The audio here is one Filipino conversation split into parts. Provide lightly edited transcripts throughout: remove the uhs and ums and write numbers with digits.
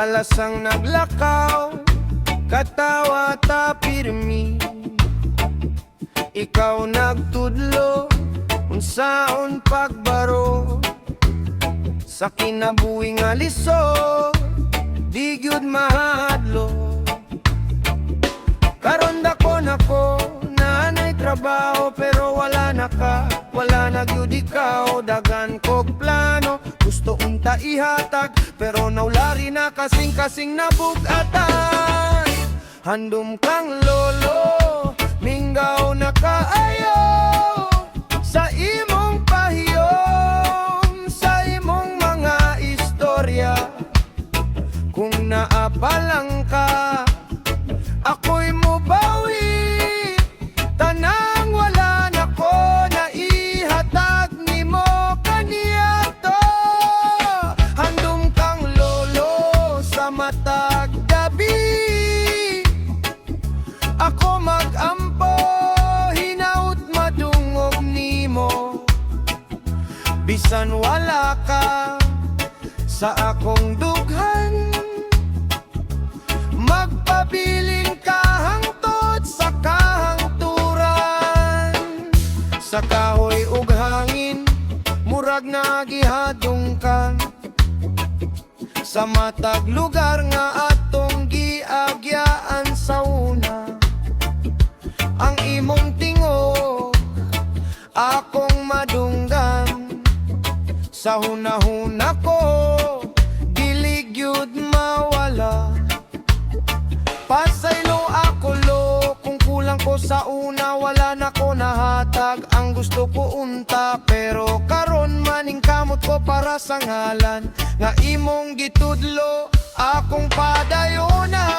Kalasang naglakaw, katawa ta pirmi. Ikaw nagtudlo, unsaon pagbaro. Sa kinabuhi nga liso, di gyud mahadlo. Karon dako nako, naanay trabaho pero wala na ka. Wala na gyud ikaw, dagan kog plano. Gusto unta ihatag, pero naulari na kasing-kasing nabugatan. Handom kang lolo, minggaw na kaayo sa imong pahiyom, sa imong mga istorya. Kung naapalang ka, ako'y mubawi. Tanang wala na ko na ihatag nimo kaniadto. Handom kang lolo sa matag gabi. Ako mag-ampo, hinaut madungog nimo. Bisan wala ka sa akong dughan, magpabiling kahangtod sa kahangturan. Sa kahoy ug hangin, murag na gihadong ka. Sa matag lugar nga atong giagyaan sa una. Ang imong tingog, akong madunggan. Sa hunahuna ko, dili gyud mawala. Pasaylo ako lo, kung kulang ko sa una, wala na ko nahatag. Ang gusto ko unta, pero karon maning kamot ko para sa ngalan nga imong gitudlo, akong padayonan.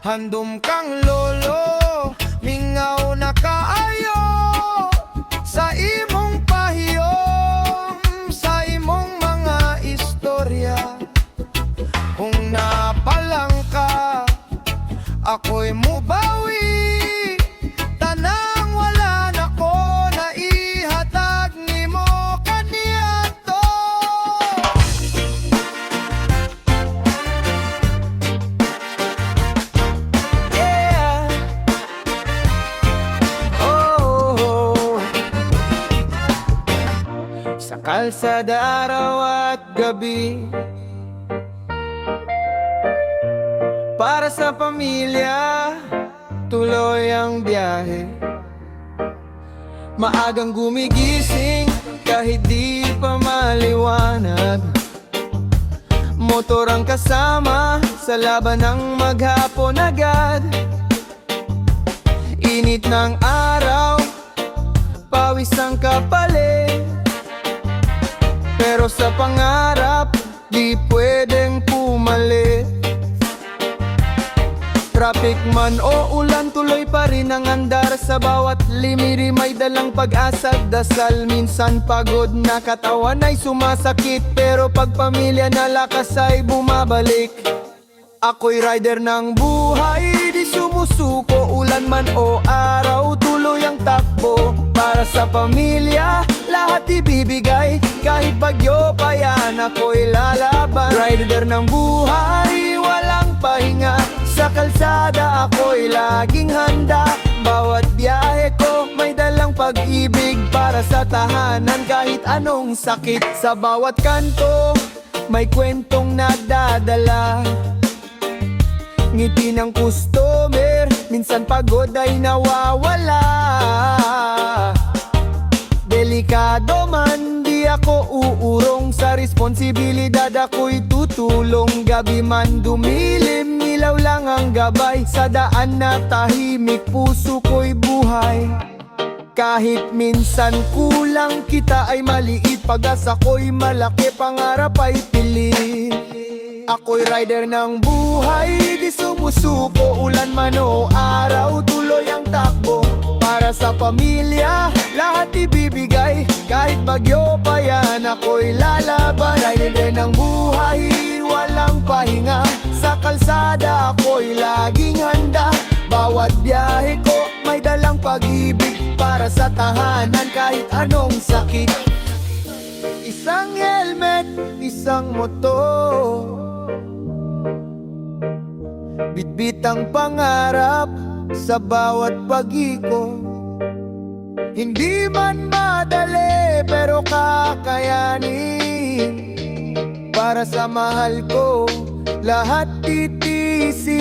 Handom kang lolo, mingaw na kaayo sa imong pahiyom, sa imong mga istorya. Kung napalang ka, ako'y mubawi. Tanang wala na ko na ihatag nimo kaniadto. Yeah. Oh. Sa kalsada araw at gabi, para sa pamilya, tuloy ang biyahe. Maagang gumigising kahit di pa maliwanag. Motor ang kasama sa laban ng maghapon agad. Init ng araw, pawis ang kapalit. Pero sa pangarap, di pwedeng pumalit. Traffic man o ulan, tuloy pa rin ang andar. Sa bawat limiri may dalang pag-asa at dasal. Minsan pagod na katawan ay sumasakit, pero pag pamilya na lakas ay bumabalik. Ako'y rider ng buhay, di sumusuko. Ulan man o araw, tuloy ang takbo. Para sa pamilya, lahat ibibigay. Kahit bagyo pa yan, ako'y lalaban. Rider ng buhay, walang pahinga. Sa kalsada ako'y laging handa. Bawat biyahe ko may dalang pag-ibig. Para sa tahanan kahit anong sakit. Sa bawat kanto may kwentong nagdadala. Ngiti ng customer, minsan pagod ay nawawala. Delikado man, di ako uurong. Sa responsibilidad ako'y tutulong. Gabi man dumilim, ilaw lang ang gabay. Sa daan na tahimik, puso ko'y buhay. Kahit minsan kulang, kita ay maliit. Pag-asa ko'y malaki, pangarap ay pilit. Ako'y rider ng buhay, di sumusuko. Ulan man o araw, tuloy ang takbo. Para sa pamilya, lahat ibibigay. Kahit bagyo pa yan, ako'y lalaban. Rider ng buhay, walang pahinga. Sa kalsada ako'y laging handa. Bawat biyahe ko may dalang pag-ibig. Para sa tahanan kahit anong sakit. Isang helmet isang motor. Bitbit ang pangarap sa bawat pag-ikot. Hindi man madali pero kakayanin. Para sa mahal ko, lahat titiisin.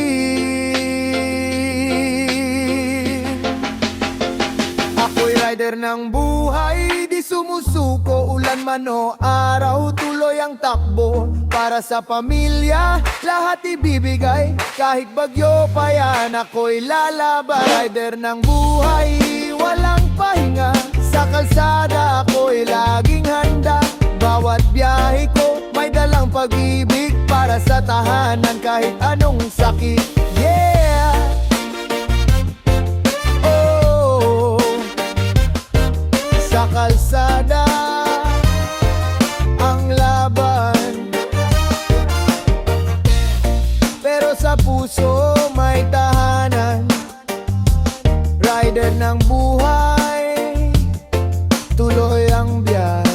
Ako'y rider ng buhay, di sumusuko. Ulan man o araw, tuloy ang takbo. Para sa pamilya, lahat ibibigay. Kahit bagyo pa yan, ako'y lalaban. Rider ng buhay, walang pahinga. Sa kalsada, ako'y laging handa. Bawat biyahe ko, may dalang pag-ibig. Para sa tahanan, kahit anong sakit. Yeah! Oh, sa kalsada ang laban, pero sa puso may tahanan. Rider ng buhay, tuloy ang biyahe.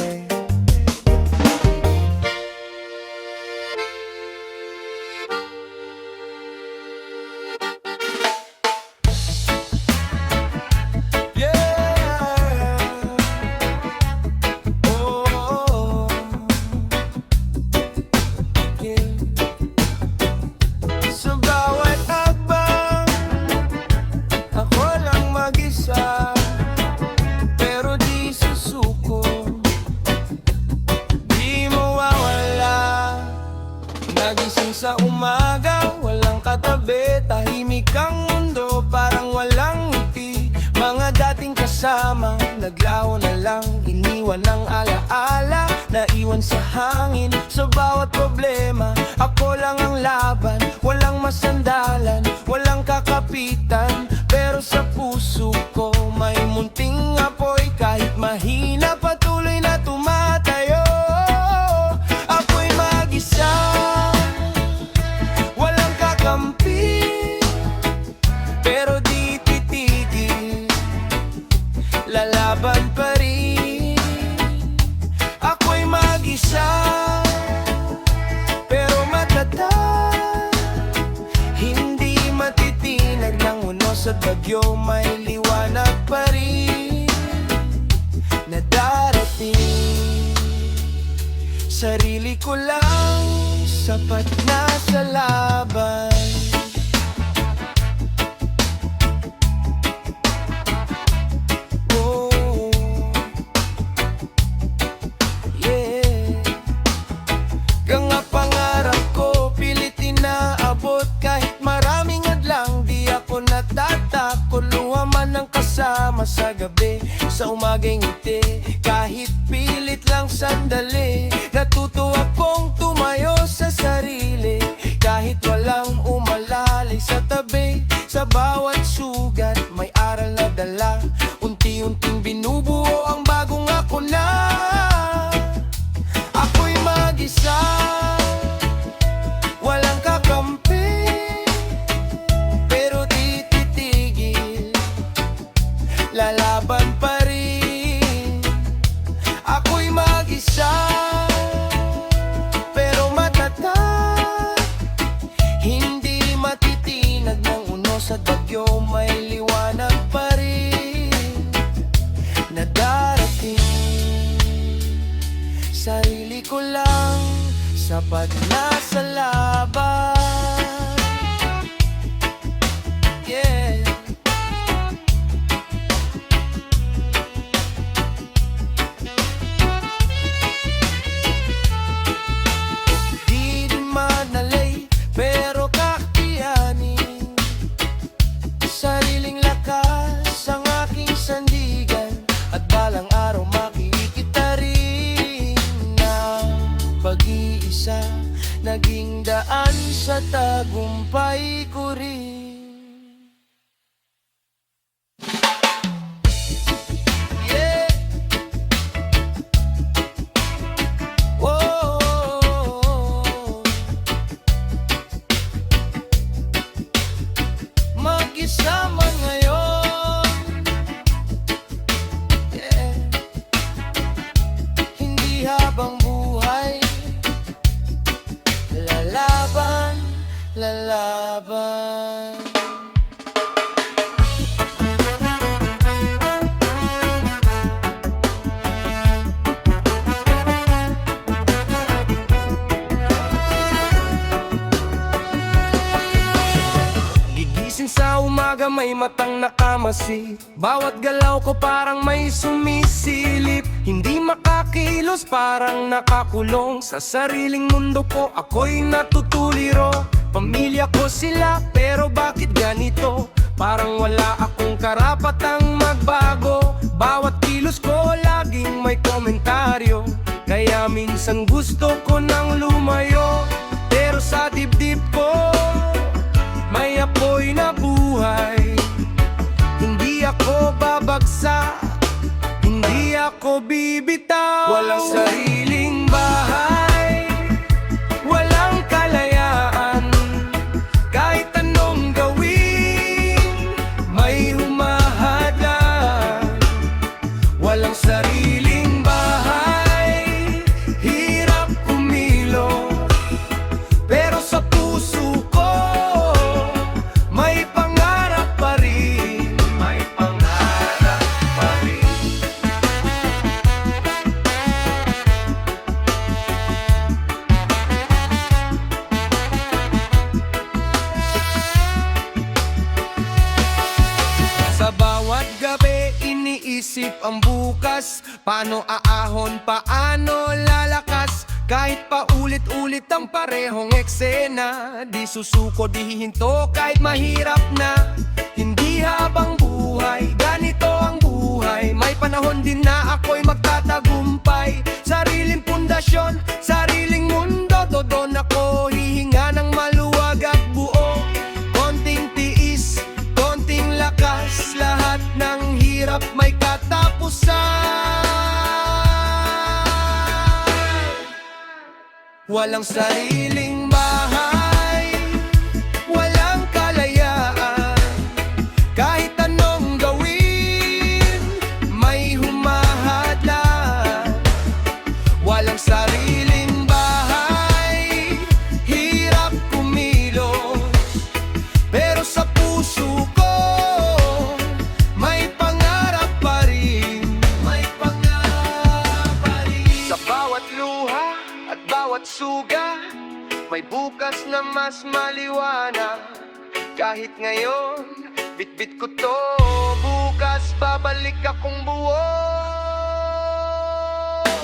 Nagising sa umaga, walang katabi. Tahimik ang mundo, parang walang ngiti. Mga dating kasama, naglaho na lang. Iniwan ng alaala, naiwan sa hangin. Sa bawat problema, ako lang ang laban. Walang masandalan, walang kakapitan. Pero sa puso ko, may munting apoy. Kahit mahina, patuloy na tumatayo. Ako'y mag-isa, pero di titigil, lalaban pa rin. Ako'y mag-isa, pero matatag. Hindi matitinag ng unos at bagyo. May liwanag pa rin na darating. Sarili ko lang, sapat na sa laban. Kuluha man ang kasama sa gabi, sa umaga'y ngiti. Kahit pilit lang sandali, natuto akong tumayo sa sarili. Kahit walang umalalay sa tabi, sa bawat sugat may aral na dala. Unti-unting binubuo ang bagong ako na. Ako'y mag-isa, walang kakampi. Lalaban pa rin. Ako'y mag-isa, pero matatag. Hindi matitinag ng unos at bagyo. May liwanag pa rin na darating. Sarili ko lang, sapat na sa laban. Yeah. Pero kakayanin, sariling lakas ang aking sandigan. At balang araw makikita rin ng pag-iisa, naging daan sa tagumpay ko rin. Mag-isama ngayon, yeah. Hindi habang buhay, lalaban. Gigising sa umaga may matang nakamasi, bawat galaw ko parang may sumisilip. Hindi makakilos parang nakakulong, sa sariling mundo ko ako'y natutuliro. Pamilya ko sila pero bakit ganito? Parang wala akong karapatang magbago. Bawat kilos ko laging may komentaryo, kaya minsan gusto ko nang lumayo. Pero sa dibdib ko may apoy na buhay. Hindi ako babagsak, hindi ako bibitaw. Walang sariling bahay, walang kalayaan. Kahit anong gawin, may humahadlang. Walang sariling bahay, hirap kumilos. Pero sa puso ko may pangarap pa rin, may pangarap pa rin. Sa bawat gabi iniisip ang bukas, paano aahon, paano lalakas. Kahit pa ulit-ulit ang parehong eksena, di susuko, di hihinto kahit mahirap na. Hindi habang buhay, ganito ang buhay. May panahon din na ako'y magtatagumpay. Sariling pundasyon, sariling mundo, doon ako hihinga ng maluwag at buo. Konting tiis, konting lakas, lahat ng hirap may katapusan. Walang sariling bahay, walang kalayaan. Kahit anong gawin, may humahadlang. Walang sariling bahay, hirap kumilos. Pero sa puso ko may pangarap pa rin, may pangarap pa rin. Sa bawat luha at bawat suga, may bukas na mas maliwanag. Kahit ngayon, bitbit ko to, bukas babalik akong buo.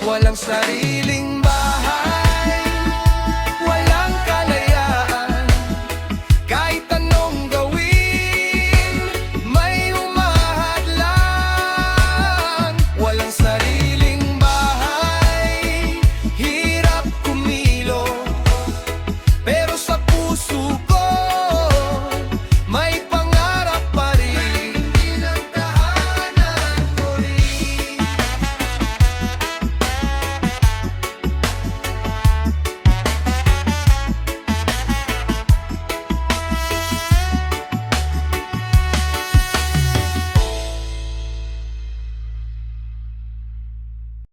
Walang sarili